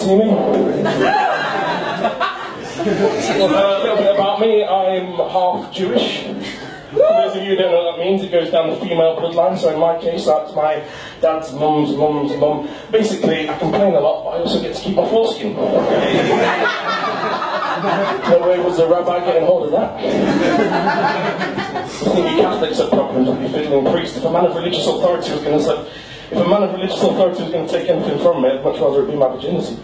see me. A little bit about me, I'm half Jewish. For those of you who don't know what that means, it goes down the female bloodline, so in my case that's my dad's mum's mum's mum. Basically, I complain a lot, but I also get to keep my foreskin. No way was the rabbi getting hold of that. I think you Catholics have problems with your fiddling priest. If a man of religious authority was going to take anything from me, I'd much rather it be my virginity.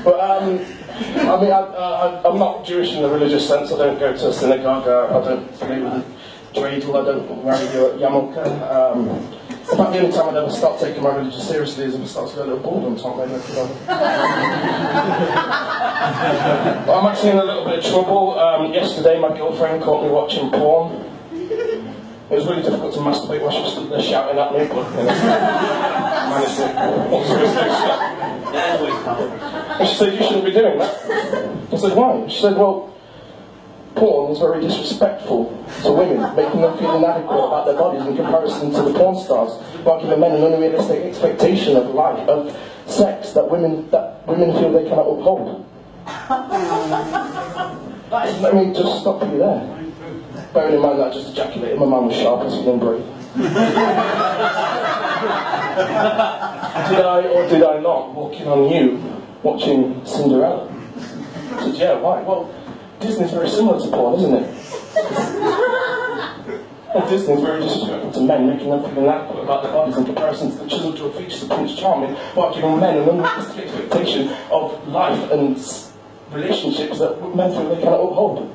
But I'm not Jewish in the religious sense. I don't go to a synagogue. I don't play with a dreidel. I don't wear a yarmulke. In fact, the only time I'd ever start taking my religion seriously is if I start to get a little bored on top. But I'm actually in a little bit of trouble. Yesterday, my girlfriend caught me watching porn. It was really difficult to masturbate while she was stood there shouting at me, but managed to. And she said, "You shouldn't be doing that." I said, "Why?" She said, "Well, porn is very disrespectful to women, making them feel inadequate about their bodies in comparison to the porn stars, while giving men an unrealistic expectation of life, of sex that women feel they cannot uphold." Let me just stop you there. Bearing in mind that I just ejaculated, my man was sharp as feeling brave. Did I or did I not walk in on you watching Cinderella? I said, "Yeah, why?" "Well, Disney's very similar to porn, isn't it?" And Disney's very disrespectful to men, making them feel inadequate about their bodies in comparison to the chiseled jawed features of Prince Charming, while giving men an unrealistic expectation of life and relationships that men feel they cannot uphold.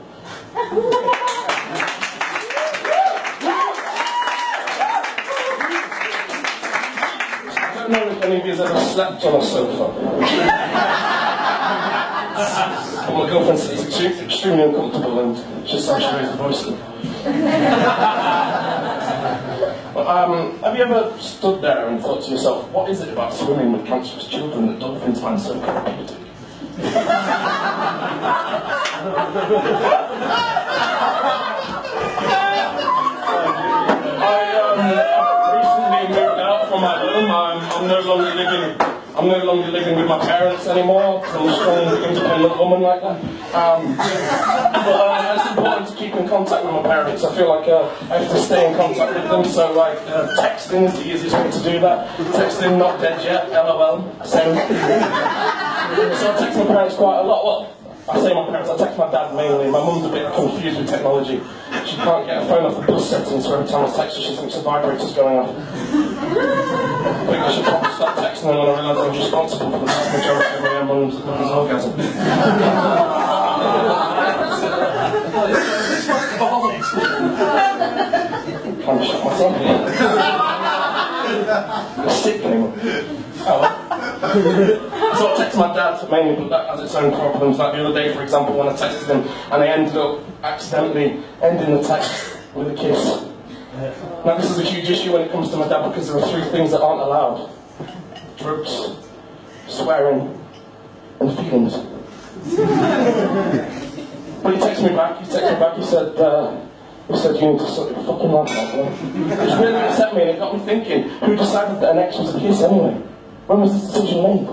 I don't know if any of you have ever slept on a sofa. But my girlfriend said it's extremely uncomfortable, and just how she raised her voice. Have you ever stood there and thought to yourself, what is it about swimming with cancerous children that dolphins find so therapeutic? I recently moved out from my home. I'm no longer living with my parents anymore, because I'm a strong, independent woman like that. But it's important to keep in contact with my parents. I feel like I have to stay in contact with them, so texting is the easiest way to do that. Texting, not dead yet, LOL. So I text my parents quite a lot. Well, I say my parents, I text my dad mainly. My mum's a bit confused with technology. She can't get her phone off the bus settings, so every time I text her, she thinks the vibrator's going off. I think I should probably start texting them when I realise I'm responsible for the vast majority of my mum's orgasm. Trying to shut myself in. It's sickening. So I text my dad mainly, but that has its own problems. Like the other day, for example, when I texted him, and I ended up accidentally ending the text with a kiss. Now this is a huge issue when it comes to my dad, because there are 3 things that aren't allowed: drugs, swearing, and feelings. But he texted me back, he said, "You need to sort your fucking life out, man." Which really upset me, and it got me thinking, who decided that an ex was a kiss anyway? When was this decision made?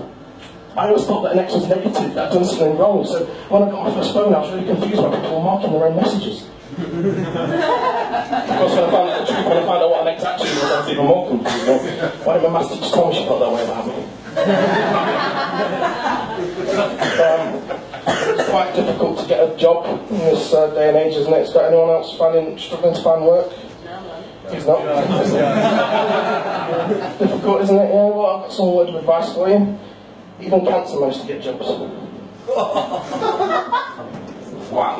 I always thought that an ex was negative, that I'd done something wrong, so when I got my first phone I was really confused by people marking their own messages. Of course, when I found out the truth, when I found out what an ex actually was, I was even more confused. Why did my maths teacher tell me she felt that way about me? It's quite difficult to get a job in this day and age, isn't it? Has got anyone else struggling to find work? He's not. Difficult, isn't it? Yeah, well, I've got some word of advice for you. Even cancer managed to get jobs. Wow.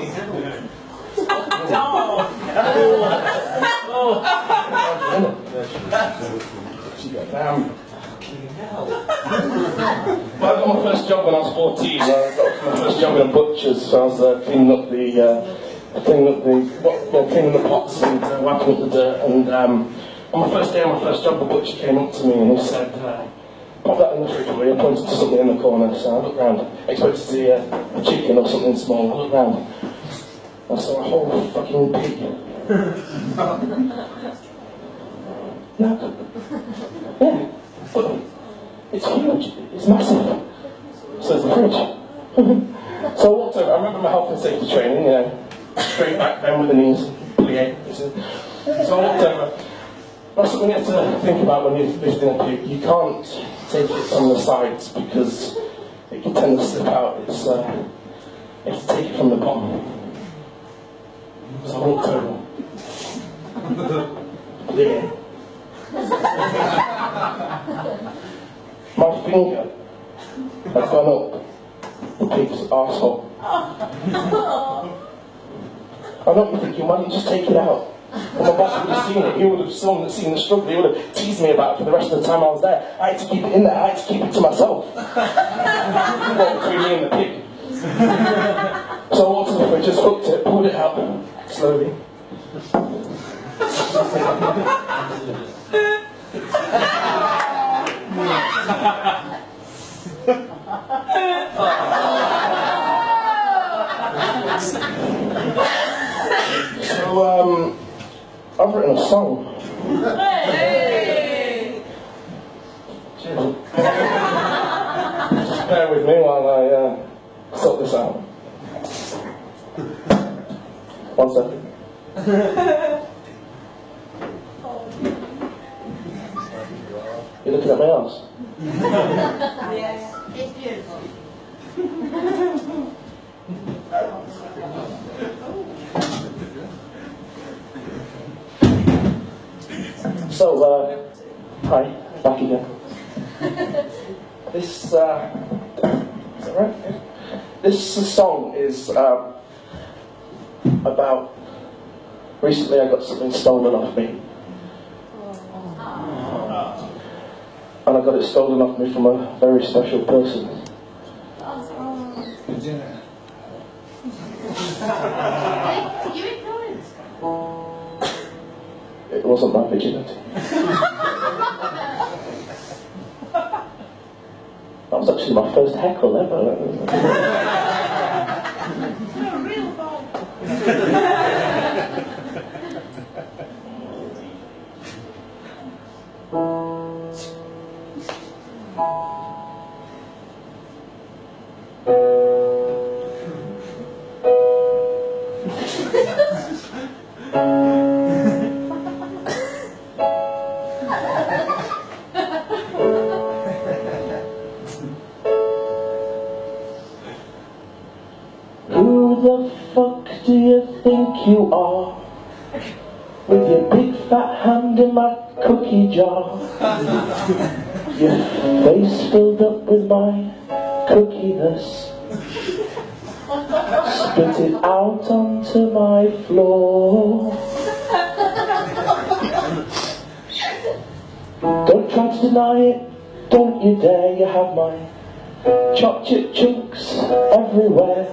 Well, I got my first job when I was 14. I got my first job in a butcher's, so I was cleaning the pots and wiping up the dirt. And on my first day on my first job, the butcher came up to me and he said, Pop that in the fridge for me. I pointed to something in the corner, so I looked round, expected to see a chicken or something small. I looked round. I saw a whole fucking pig. No. Yeah. It's huge. It's massive. So is the fridge. So I walked over. I remember my health and safety training, you know, straight back, bend with the knees, plie. So I walked over. That's something you have to think about when you're lifting a pig. You can't take it from the sides because it can tend to slip out. You have to take it from the bottom. So I walked over. Yeah. My finger had gone up the pig's arsehole. I know what you're thinking, why don't you just take it out? And my boss would have seen it, he would have seen the struggle, he would have teased me about it for the rest of the time I was there. I had to keep it in there, I had to keep it to myself. Well, between me and the pig. So I walked to the fridge, just hooked it, pulled it out, slowly. So, I've written a song. Hey! Cheers. Just bear with me while I sort this out. 1 second. You're looking at my arse? Yes, it's beautiful. So, hi, back again. This, is that right? This song is about, recently I got something stolen off me. And I got it stolen off me from a very special person. You ignored it. It wasn't my virginity. That was actually my first heckle ever. You're a real ball. Who the fuck do you think you are? With your big fat hand in my cookie jar. Your face filled up with my cookiness. Spit it out onto my floor. Don't try to deny it, don't you dare, you have my chocolate chunks everywhere.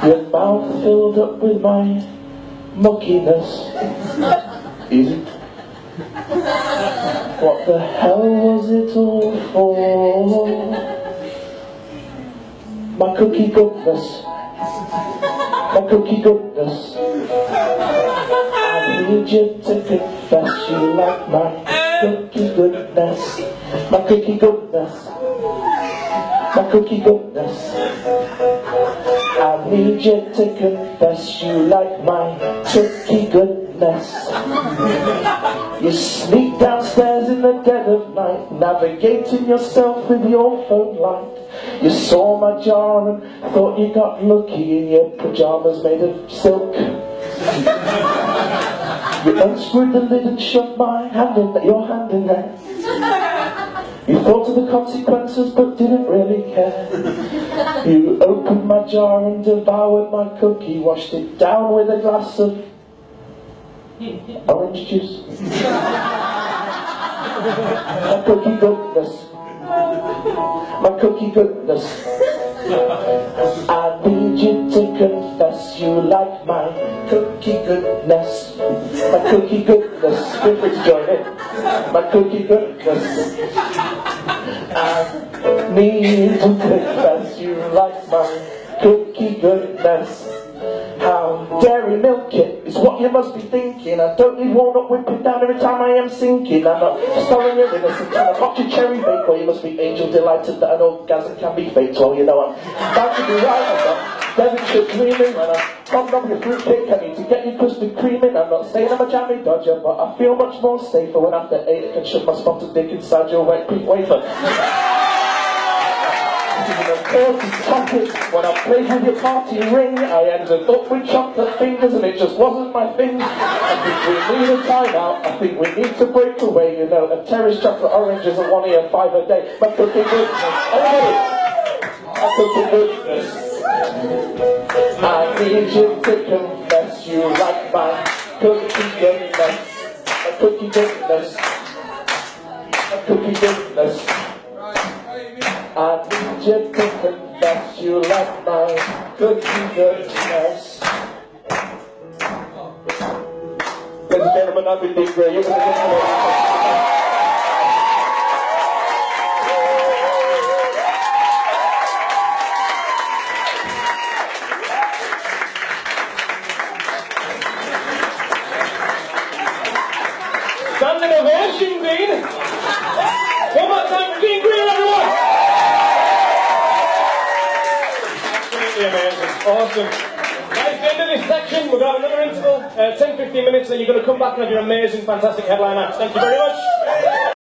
Your mouth filled up with my muckiness. Is it? What the hell was it all for? My cookie goodness. My cookie goodness. I need you to confess you like my cookie goodness. My cookie goodness. My cookie goodness. I need you to confess you like my cookie goodness. You sneak downstairs in the dead of night, navigating yourself with your phone light. You saw my jar and thought you got lucky in your pyjamas made of silk. You unscrewed the lid and shoved my hand in your hand in there. You thought of the consequences but didn't really care. You opened my jar and devoured my cookie, washed it down with a glass of orange juice. My cookie goodness. My cookie goodness. I need you to confess you like my cookie goodness. My cookie goodness. Feel free to join in. My cookie goodness. I need to confess you like my cookie goodness. How dairy milk it is what you must be thinking. I don't need walnut whipping down every time I am sinking. I'm not storing your innocence and I've got your cherry bake. Or you must be angel delighted that an orgasm can be faked. Well, you know I'm about to be right. I've got Devonshire dreaming when I'm popping up your fruitcake. I need to get you custard creaming. I'm not saying I'm a jammy dodger, but I feel much more safer when after 8 I can shove my spotted dick inside your wet pink wafer. When I played with your party ring, I ended up with chocolate fingers and it just wasn't my thing. I think we need a time out, I think we need to break away. You know, a terrace chocolate orange isn't one of your 5 a day. My cookie goodness, my cookie goodness. I need you to confess you like my cookie goodness. My cookie goodness. My cookie goodness. I need you to confess you like my cookie goodness. Ladies and gentlemen, I've been Greer. You're going to get standing ovation, Dean. One more time for Dean Greer, everyone. Amazing. Awesome. Right, the end of this section, we're going to have another interval, 10-15 minutes, then you're going to come back and have your amazing, fantastic headline acts. Thank you very much.